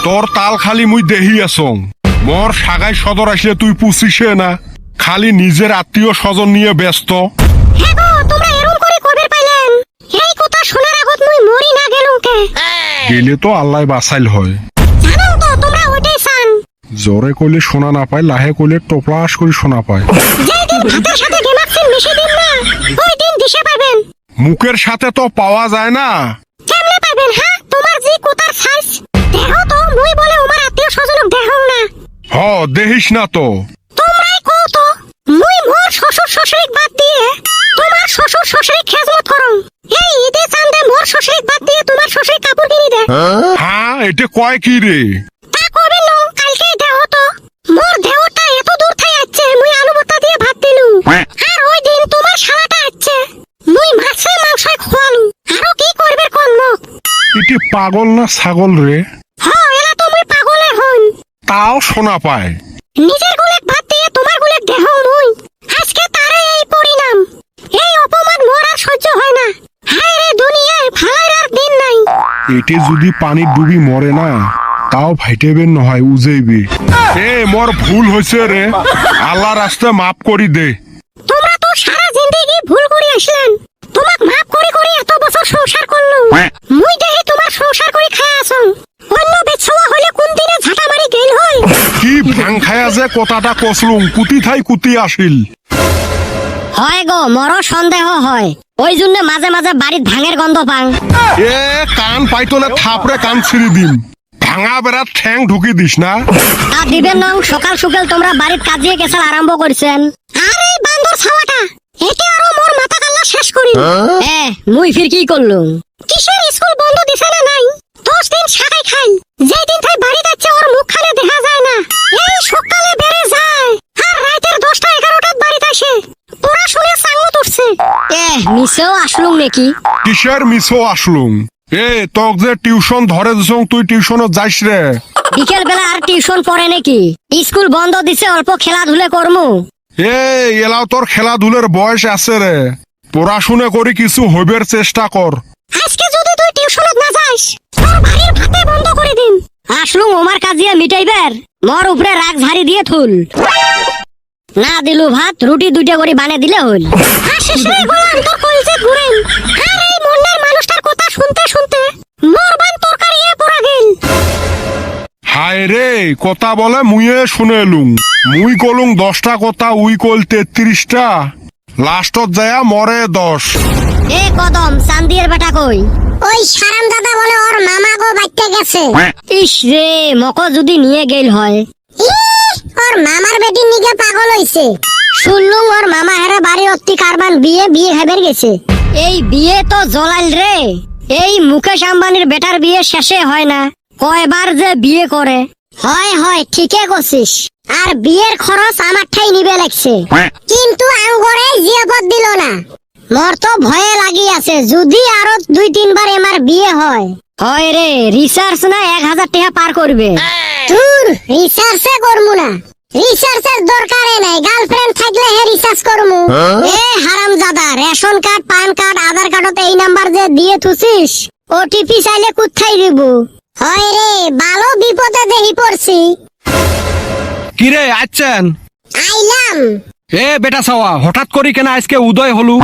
তোর তাল খালি মুই দেহি আসং মোর সাগাই সদর আসলে তুই পুছিসে না খালি নিজের আত্মীয় স্বজন নিয়ে ব্যস্ত। হ্যাঁ গো, তোমরা এরকম করে কবে পাইলেন? এই কথা শোনার আগত মুই মরি না গেলুম কে? গেলে তো আল্লাহ বাঁচাইল হয়। জানো তো তোমরা ওইটাই চান। জোরে কইলে শোনা না পায়, লাহে কইলে টোপলাস করে শোনা পায়। যেদিন ভাতের সাথে গেমাক্সিন মিশিয়ে দিন না, ওই দিন দিশে পাবেন। মুখের সাথে তো পাওয়া যায় না। কেমনে পাবেন? হ্যাঁ, তোমার যে কোতার সাইজ দেখো তো, মুই বলে আমার আত্মীয় স্বজনক দেখো না। হ দেখিস না তো। তোমরাই কও তো, মুই মোর শ্বশুর শাশুড়িক বাদ দিয়ে তোমার শ্বশুর শাশুড়ি খেজমত করং। এই ঈদে চান্দে মোর শ্বশুরিক বাদ দিয়ে তোমার শ্বশুরি কাপড় কিনি দে। হ্যাঁ এটা কয় কি রে? তা করবেন না, কালকেই দেহ তো। মোর দেহটা এত দূর থাই আছে, মুই আলু ভর্তা দিয়ে ভাত দিলু। আর ওই দিন তোমার শালাটা আছে, মুই মাছে মাংসই খোয়ালু। আরো কি করবে কোন মুখ? এটি পাগল না ছাগল রে? হ্যাঁ, এলা তো মুই পাগলে হন। তাও শোনা পায়। নিজের গুলেক ভাত দিয়ে তোমার গুলেক দেহ মুই। আজকে তারে এই পরিণাম। এই অপমান মোর আর সহ্য হয় না। হায় রে দুনিয়ায় ভালার আর দিন নাই। এটি যদি পানি ডুবি মরে না তাও ভাইটেবেন নহয় উজেইবি। এ মোর ভুল হয়েছে রে, আল্লাহ রাস্তে মাফ করি দে। তোমরা তো সারা জিন্দেগি ভুল করে আসলেন। তোমাক মাফ করে করে এত বছর সংসার করলুম। মুই দেহি তোমার সংসার করে খায় আসং। অন্য বেছওয়া হলে কোন দিনে ঝাঁটা মারি গেল হই। কি ভাং খায়া যে কথাটা কসলুম, কুতি থাই কুতি আসিল। হয় গো, মর সন্দেহ হয়। ওই জন্য মাঝে মাঝে বাড়ির ভাঙের গন্ধ পাং। এ কান পাইতলে থাপড়ে কান ছিঁড়ি দিন। ভাঙা বেড়ার ঠ্যাং ঢুকি দিস না। তা দিবেন নং, সকাল সকাল তোমরা বাড়ির কাজিয়ে গেছাল আরম্ভ করছেন। আর এই বান্দর ছাওয়াটা এতে আরো মোর মাথা কাল্লা শেষ করি। মুই ফির কি করলুম? কিসের স্কুল বন্ধ দিছে না নাই? 10 দিন শাকাই খাই। যেই দিন তাই বাড়ি যাচ্ছে ওর মুখখানে দেখা যায় না। এই সকালে বেড়ে যায় আর রাতের 10টা 11টার বাড়িতে আসে। পড়াশুনে সাঙ্গত উঠছে। মিছেও আসলুম নাকি? কিসের মিছো আসলুম? এ তোক যে টিউশন ধরে দিছং, তুই টিউশনত যাইস রে? বিকেল বেলা আর টিউশন পড়ে নাকি? স্কুল বন্ধ দিছে, অল্প খেলাধুলা করমু। এ এলাও তোর খেলাধুলের বয়স আছে রে, পড়াশুনে করি কিছু হইবের চেষ্টা কর। আজকে যদি তুই টিউশনত না যাস, তোর বাড়ির ভাতে বন্ধ করে দিন। আসলুম ওমার কাজিয়া মিটাইবার, মোর উপরে রাগ ঝাড়ি দিয়ে থুল। না দিলু ভাত, রুটি 2টা করে বানিয়ে দিলে হল। আশিস রে গোলাম, তোর কইছে ঘুরেন। আর এই মন্নার মানুষটার কথা শুনতে শুনতে মোর বান তরকারি পড়া গেল। হায় রে, কথা বলে মুইয়ে শুনে এলুম। মুই কলুম 10টা কথা, উই কল 33টা। লাস্টত যায়া মরে 10। এ কদম, চান্দিয়ের বেটা কই? ওই সারাম দাদা বলে ওর মামা গো বাইতে গেছে। ইস রে, মকো যদি নিয়ে গেল হয়। ওর মামার বেটি নিগে পাগল হইছে। শুনলুম ওর মামা হেরে বাড়ি অত্তি কারবান বিয়ে হেবের গেছে। এই বিয়ে তো জলাইল রে। এই মুকেশ আম্বানির বেটার বিয়ে শেষে হয় না, কয়বার যে বিয়ে করে। হয় ঠিকই কছিস। আর বিয়ের খরচ আমার ঠাই নিবে লাগছে, কিন্তু আঙ্গরে জিয়াবত দিল না। মোর তো ভয়ে লাগি আছে, যদি আরো 2-3 বার এমার বিয়ে হয় রে, রিসার্চ না 1000 টাকা পার করবে। তোর রিসার্চে করমু না, রিসার্চের দরকারে নাই। গার্লফ্রেন্ড থাকলে হে রিসার্চ করমু। এ হারামজাদা, রেশন কার্ড, পান কার্ড, আধার কার্ডতে এই নাম্বার যে দিয়ে থুছিস, ওটিপি চাইলে কোথায় দিব? হয় রে, ভালো বিপদে দেহি পড়ছি। কিরে আচ্ছেন? আইলাম। এ বেটা সাওয়া, হঠাৎ করি কেন আজকে উদয় হলু?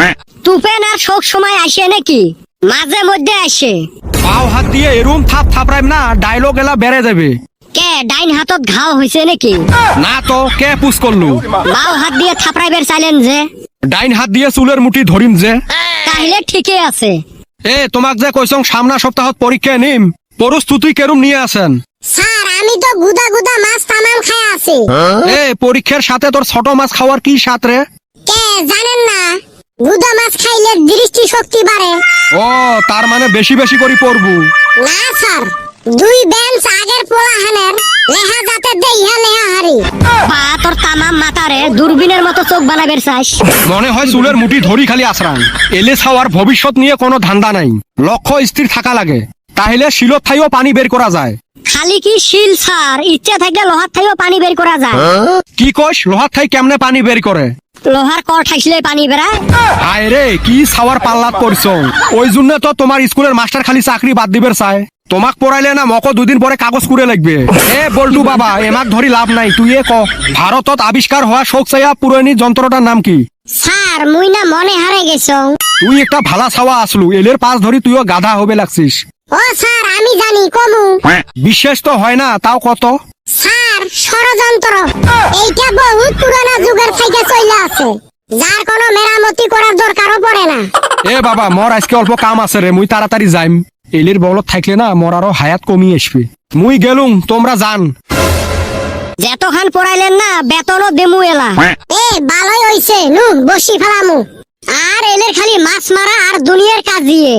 তুপেন আর সব সময় আসে নাকি? মাঝে মধ্যে আসে। পাও হাত দিয়ে এরুম থাপ থাপড়াইম না, ডায়লগ এলা বেড়ে যাবে। কে ডাইন হাতত ঘাও হইছে নাকি? না তো, কে পুশ করলু? বাও হাত দিয়ে থাপড়াইবার চাইলেন যে। ডাইন হাত দিয়ে চুলের মুঠি ধরিম যে। তাহলে ঠিকই আছে। এ তোমাক যে কইছং সামনা সপ্তাহত পরীক্ষা নিম, প্রস্তুতি কেরম নিয়ে আছেন? স্যার, আমি তো গুদা গুদা মাছ তামাম খায় আছি। এ পরীক্ষার সাথে তোর ছোট মাছ খাওয়ার কি সাথ রে? কে জানেন না, গুদা মাছ খাইলে দৃষ্টি শক্তি বাড়ে। ও, তার মানে বেশি বেশি করে পড়বু? না স্যার, 2 বেঞ্চ আগের পোলাহানের লেহা যাতে দে ইহা লেহা হারি। বা তোর তামাম মাথারে দূরবীনের মতো চোখ বানাবের চাইস। মনে হয় চুলের মুঠি ধরি খালি আসরান। এলে ছাওয়ার ভবিষ্যৎ নিয়ে কোনো ধান্দা নাই, লক্ষ্য স্থির থাকা লাগে, তাহলে শিলত থাইও পানি বের করা যায়। খালি কি শিল স্যার, ইচ্ছা থাকলে লোহার থাইও পানি বের করা যায়। কি কইস, লোহার থাই কেমনে পানি বের করে? লোহার কর ঠাইলে পানি বেরায়। হায় রে, কি ছাওয়ার পাল্লাত পড়ছ। ওই জন্য তো তোমার স্কুলের মাস্টার খালি চাকরি বাদ দিবের চায়। তোমাক পড়াইলে না মক দুদিন পরে কাগজ করে লাগবে। এ বল্টু বাবা, এমাক ধরি লাভ নাই, তুই ক ভারতত আবিষ্কার হওয়া শোক চাইয়া পুরনি যন্ত্রটার নাম কি? স্যার মুই না মনে হারে গেছ। তুই একটা ভালা ছাওয়া আসলু, এলের পাশ ধরি তুইও গাধা হবে লাগছিস। ও স্যার আমি জানি কমু। বিশ্বাস তো হয় না, তাও কত? স্যার ষড়যন্ত্র। এইটা বহুত পুরানা যুগের থেকে চলে আছে, যার কোনো মেরামতি করার দরকারও পড়ে না। এ বাবা, মোর আজকে অল্প কাম আছে রে, মুই তাড়াতাড়ি যাইম। এলের বলত থাকলে না মোর আরো হায়াত কমি আসবে। মুই গেলুম, তোমরা যান। যেতখান পড়াইলেন না বেতনও দেমু এলা। এ ভালোই হইছে, নু বসি ফেলামু। আর এলের খালি মাছ মারা আর দুনিয়ার কাজ দিয়ে।